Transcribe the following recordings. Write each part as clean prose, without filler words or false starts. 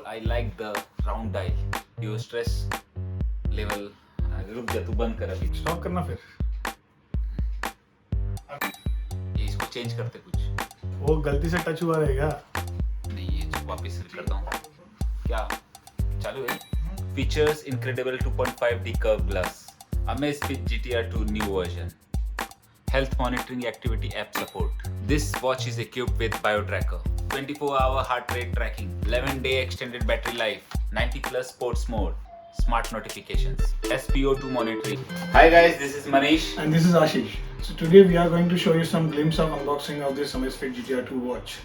I like the round dial. Your stress level. रुक जा तू बंद कर अभी. स्टॉप करना फिर. ये इसको चेंज करते कुछ. वो गलती से टच हुआ रहेगा. नहीं ये वापस करता हूँ. क्या चालू है? Features incredible 2.5D curved glass. Amazfit GTR 2 new version. Health monitoring activity app support. This watch is equipped with BioTracker, 24-hour heart rate tracking, 11-day extended battery life, 90 plus sports mode, smart notifications, SpO2 monitoring. Hi guys, this is Manish. And this is Ashish. So today we are going to show you some glimpse of unboxing of this Amazfit GTR 2 watch.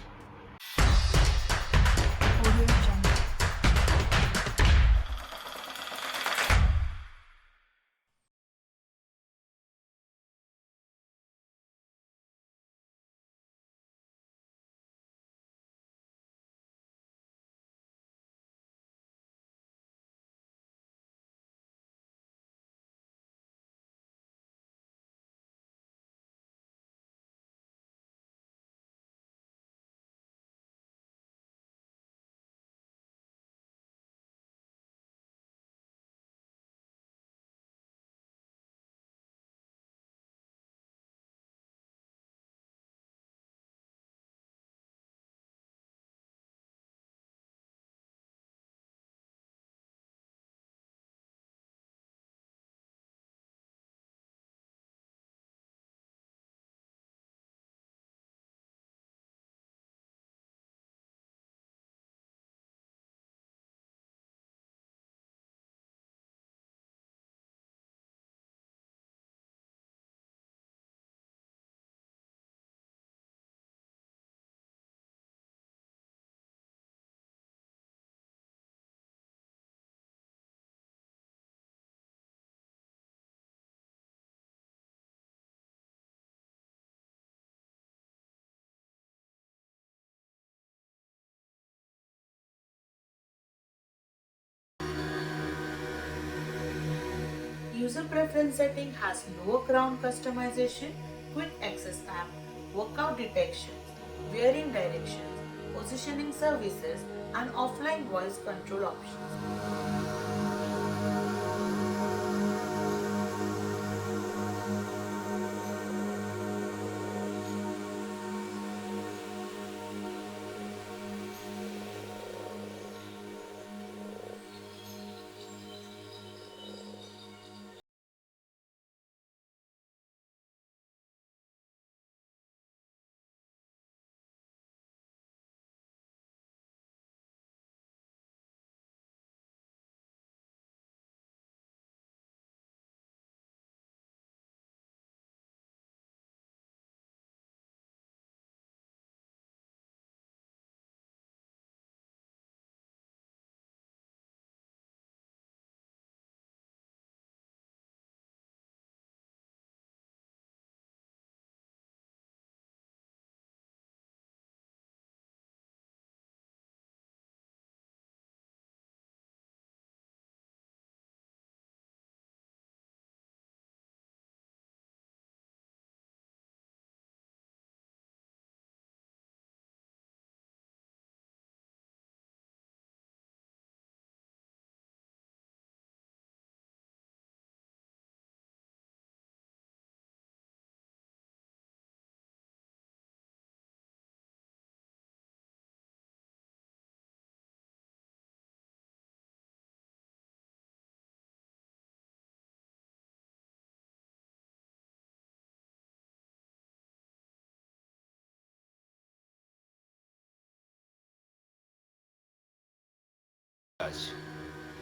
User preference setting has lower ground customization, quick access app, workout detection, wearing directions, positioning services, and offline voice control options.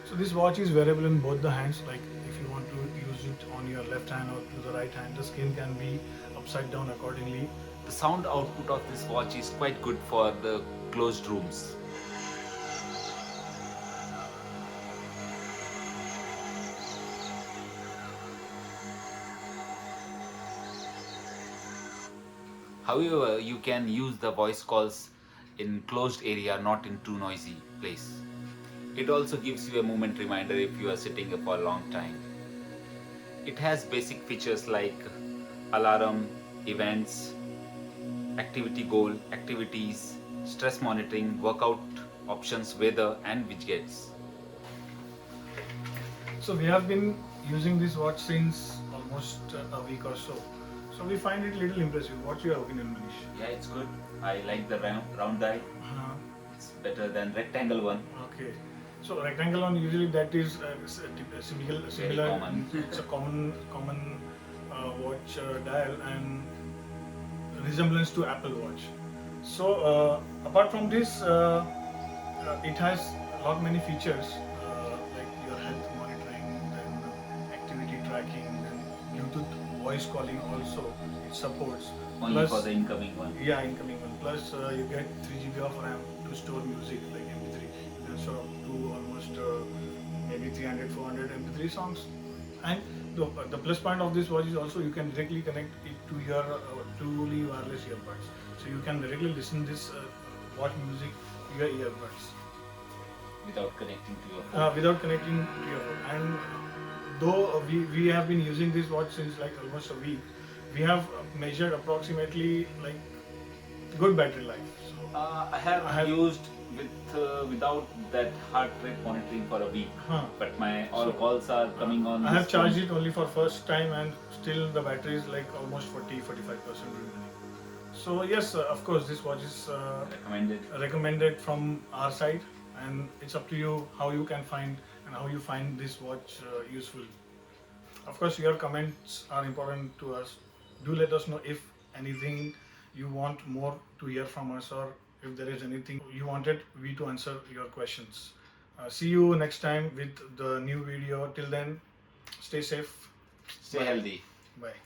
So this watch is wearable in both the hands. Like if you want to use it on your left hand or to the right hand, the skin can be upside down accordingly. The sound output of this watch is quite good for the closed rooms. However, you can use the voice calls in closed area, not in too noisy place. It also gives you a moment reminder if you are sitting for a long time. It has basic features like alarm, events, activity goal, activities, stress monitoring, workout options, weather, and widgets. So we have been using this watch since almost a week or so. So we find it little impressive. What's your opinion, Manish? Yeah, it's good. I like the round dial. Uh, It's better than rectangle one. okay. So rectangle one usually that is similar. common. It's a common watch dial and resemblance to Apple Watch. So apart from this, it has a lot many features like your health monitoring, then activity tracking, then Bluetooth voice calling also it supports. Only Plus, for the incoming one. yeah, incoming one. Plus you get 3 GB of RAM to store music like MP3. You can store up to almost maybe 300, 400 MP3 songs. And the plus point of this watch is also you can directly connect it to your truly wireless earbuds. So you can directly listen this watch music to your earbuds Without connecting to your phone. without connecting to your phone. And though we have been using this watch since like almost a week, we have measured approximately like good battery life. So I have used without that heart rate monitoring for a week, but my all So, calls are coming on. I have this phone. charged it only for first time and still the battery is like almost 40-45% remaining. So yes, of course this watch is Recommended. recommended from our side, and it's up to you how you can find and how you find this watch useful. Of course your comments are important to us. Do let us know if anything you want more to hear from us, or if there is anything you wanted we to answer your questions. See you next time with the new video. Till then, stay safe. Stay healthy. Bye.